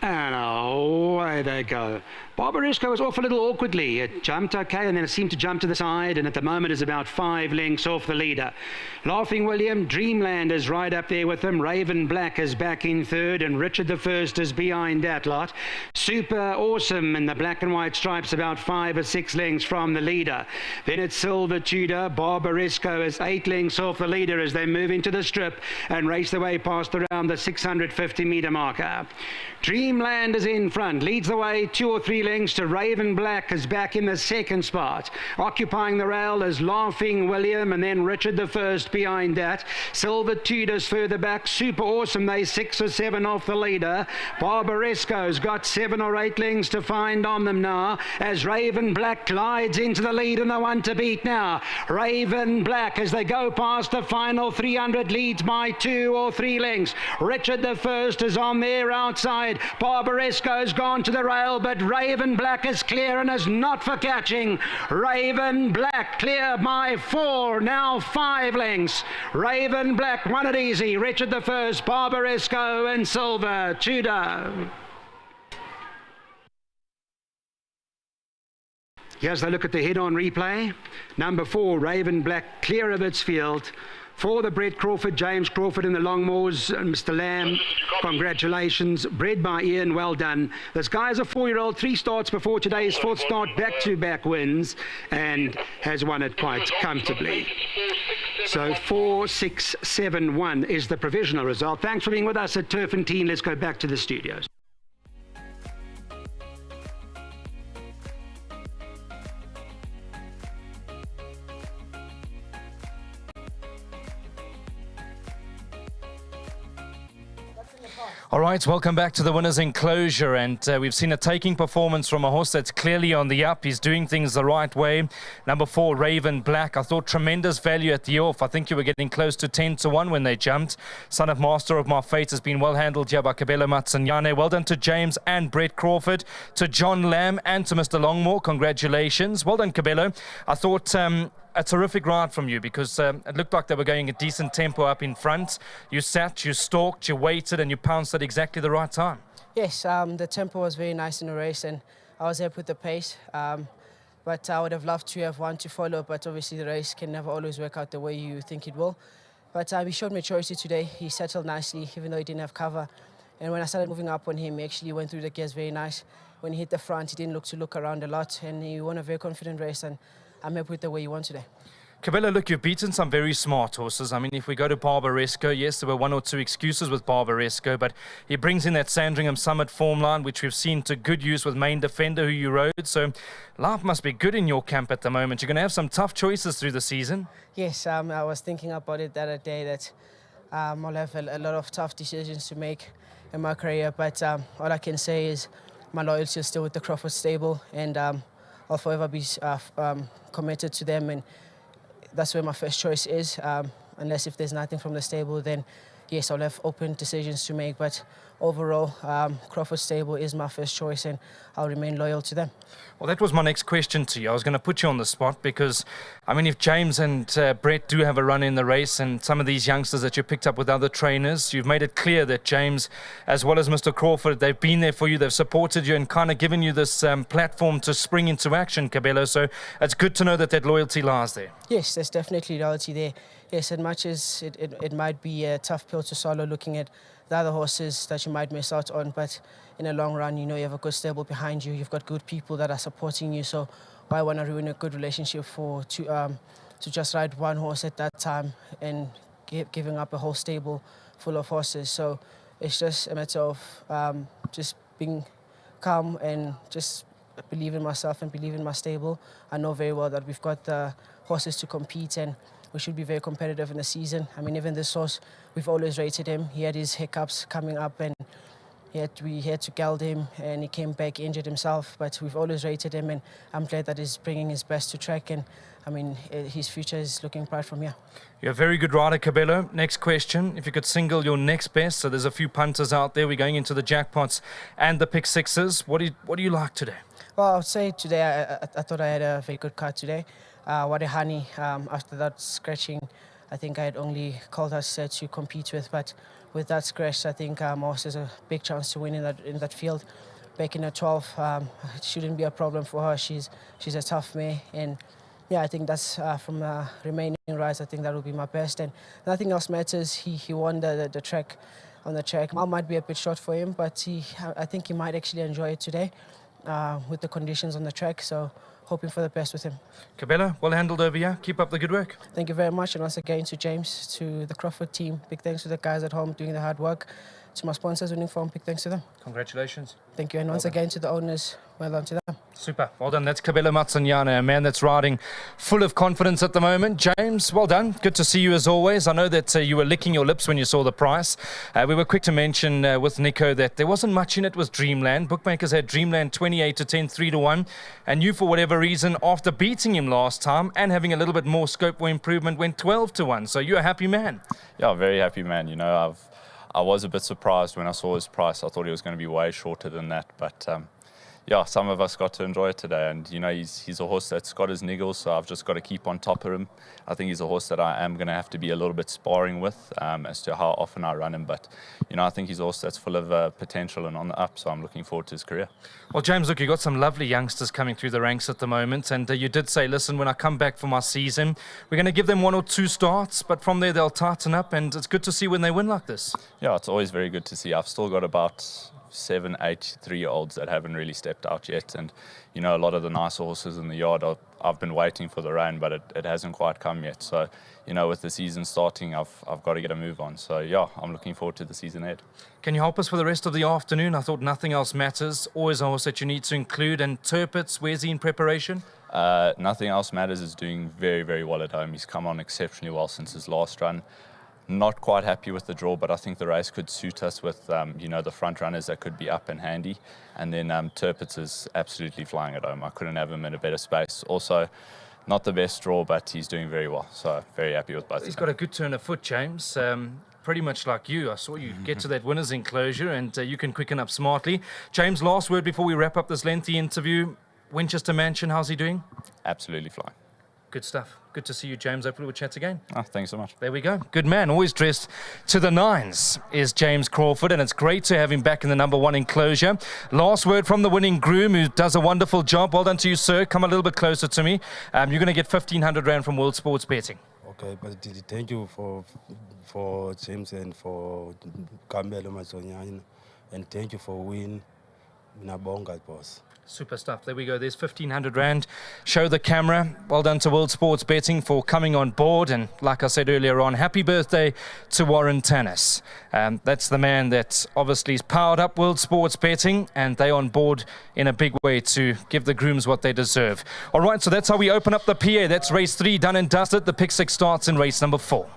And away they go. Barbaresco was off a little awkwardly. It jumped okay and then it seemed to jump to the side, and at the moment is about 5 lengths off the leader. Laughing William, Dreamland is right up there with him. Raven Black is back in third, and Richard the First is behind that lot. Super Awesome in the black and white stripes about 5 or 6 lengths from the leader. Then it's Silver Tudor. Barbaresco is 8 lengths off the leader as they move into the strip and race their way past around the 650 metre marker. Dreamland is in front, leads the way 2 or 3 lengths to Raven Black, is back in the second spot. Occupying the rail is Laughing William, and then Richard the First behind that. Silver Tudor's further back. Super Awesome, they 6 or 7 off the leader. Barbaresco's got 7 or 8 lengths to find on them now as Raven Black glides into the lead and the one to beat now. Raven Black, as they go past the final 300, leads by 2 or 3 lengths. Richard the First is on there outside. Barbaresco's gone to the rail, but Raven Black is clear and is not for catching. Raven Black clear by 4, now 5 lengths. Raven Black won it easy. Richard the First, Barbaresco and Silver Tudor. Here's the look at the head-on replay. Number 4, Raven Black, clear of its field. For the Brett Crawford, James Crawford in the Longmoors, Mr. Lamb, congratulations. Bred by Ian, well done. This guy's a 4-year-old, 3 starts before today's 4th start, back-to-back wins, and has won it quite comfortably. So 4-6-7-1 is the provisional result. Thanks for being with us at Turffontein. Let's go back to the studios. All right, welcome back to the winner's enclosure, and we've seen a taking performance from a horse that's clearly on the up. He's doing things the right way. Number 4, Raven Black. I thought tremendous value at the off. I think you were getting close to 10-1 when they jumped. Son of Master of My Fate has been well handled here by Kabelo Matsanyane. Well done to James and Brett Crawford, to John Lamb and to Mr. Longmore. Congratulations. Well done, Kabelo. I thought a terrific ride from you, because it looked like they were going a decent tempo up in front. You sat, you stalked, you waited, and you pounced at exactly the right time. Yes, the tempo was very nice in the race, and I was happy with the pace. But I would have loved to have one to follow, but obviously the race can never always work out the way you think it will. But he showed maturity today. He settled nicely, even though he didn't have cover. And when I started moving up on him, he actually went through the gears very nice. When he hit the front, he didn't look around a lot, and he won a very confident race, and I'm happy with the way he won today. Kabelo, look, you've beaten some very smart horses. I mean, if we go to Barbaresco, yes, there were 1 or 2 excuses with Barbaresco, but he brings in that Sandringham Summit form line, which we've seen to good use with Main Defender, who you rode. So life must be good in your camp at the moment. You're going to have some tough choices through the season. Yes, I was thinking about it the other day, that I'll have a lot of tough decisions to make in my career, but all I can say is my loyalty is still with the Crawford stable, and I'll forever be committed to them, and that's where my first choice is. Unless if there's nothing from the stable, then yes, I'll have open decisions to make. But overall, Crawford stable is my first choice, and I'll remain loyal to them. Well, that was my next question to you. I was going to put you on the spot because, I mean, if James and Brett do have a run in the race, and some of these youngsters that you picked up with other trainers, you've made it clear that James, as well as Mr. Crawford, they've been there for you, they've supported you and kind of given you this platform to spring into action, Kabelo. So it's good to know that that loyalty lies there. Yes, there's definitely loyalty there. Yes, as much as it might be a tough pill to swallow looking at the other horses that you might miss out on, but in the long run, you know, you have a good stable behind you, you've got good people that are supporting you, so why want to ruin a good relationship to just ride one horse at that time and giving up a whole stable full of horses? So it's just a matter of just being calm and just believe in myself and believe in my stable. I know very well that we've got the horses to compete, and we should be very competitive in the season. I mean, even this horse, we've always rated him. He had his hiccups coming up, and we had to geld him, and he came back, injured himself. But we've always rated him, and I'm glad that he's bringing his best to track. And I mean, his future is looking bright from here. You're a very good rider, Kabelo. Next question, if you could single your next best. So there's a few punters out there. We're going into the jackpots and the pick sixes. What do you like today? Well, I would say today I thought I had a very good card today. Wadehani, after that scratching, I think I had only called us to compete with, but with that scratch, I think my horse has a big chance to win in that field. Back in the 12, it shouldn't be a problem for her. She's a tough mare, and yeah, I think that's from remaining rides. I think that will be my best, and nothing else matters. He won the track. On the track, mile might be a bit short for him, but I think he might actually enjoy it today with the conditions on the track. So hoping for the best with him. Cabela, well handled over here. Keep up the good work. Thank you very much, and once again to James, to the Crawford team. Big thanks to the guys at home doing the hard work. To my sponsors winning form, big thanks to them. Congratulations. Thank you, and once again to the owners, well done to them. Super, well done. That's Cabela Matsanyana, a man that's riding full of confidence at the moment. James, well done. Good to see you as always. I know that you were licking your lips when you saw the price. We were quick to mention with Nico that there wasn't much in it with Dreamland. Bookmakers had Dreamland 28 to 10, 3 to 1. And you, for whatever reason, after beating him last time and having a little bit more scope for improvement, went 12 to 1. So you're a happy man. Yeah, very happy man. You know, I was a bit surprised when I saw his price. I thought he was going to be way shorter than that. But yeah, some of us got to enjoy it today. And, you know, he's a horse that's got his niggles, so I've just got to keep on top of him. I think he's a horse that I am going to have to be a little bit sparring with as to how often I run him. But, you know, I think he's a horse that's full of potential and on the up, so I'm looking forward to his career. Well, James, look, you've got some lovely youngsters coming through the ranks at the moment. And you did say, listen, when I come back for my season, we're going to give them 1 or 2 starts. But from there, they'll tighten up. And it's good to see when they win like this. Yeah, it's always very good to see. I've still got about 7, 8 3-year-olds that haven't really stepped out yet, and you know, a lot of the nice horses in the yard I've been waiting for the rain, but it hasn't quite come yet. So, you know, with the season starting, I've got to get a move on. So yeah, I'm looking forward to the season ahead. Can you help us for the rest of the afternoon? I thought nothing else matters. Always a horse that you need to include. And Turpitz, where's he in preparation? Nothing else matters is doing very, very well at home. He's come on exceptionally well since his last run. Not quite happy with the draw, but I think the race could suit us with, you know, the front runners that could be up and handy. And then Turpitz is absolutely flying at home. I couldn't have him in a better space. Also, not the best draw, but he's doing very well. So very happy with both. He's got a good turn of foot, James. Pretty much like you. I saw you get to that winner's enclosure and you can quicken up smartly. James, last word before we wrap up this lengthy interview. Winchester Mansion, how's he doing? Absolutely flying. Good stuff. Good to see you, James. Hopefully we'll chat again. Oh, thanks so much. There we go. Good man. Always dressed to the nines is James Crawford, and it's great to have him back in the number 1 enclosure. Last word from the winning groom, who does a wonderful job. Well done to you, sir. Come a little bit closer to me. You're going to get 1,500 Rand from World Sports Betting. Okay, but thank you for James and for Kambelo Masonyana, and thank you for winning. Minabonga, boss. Super stuff. There we go. There's 1,500 Rand. Show the camera. Well done to World Sports Betting for coming on board. And like I said earlier on, happy birthday to Warren Tannis. That's the man that obviously has powered up World Sports Betting, and they're on board in a big way to give the grooms what they deserve. All right, so that's how we open up the PA. That's race 3 done and dusted. The pick 6 starts in race number 4.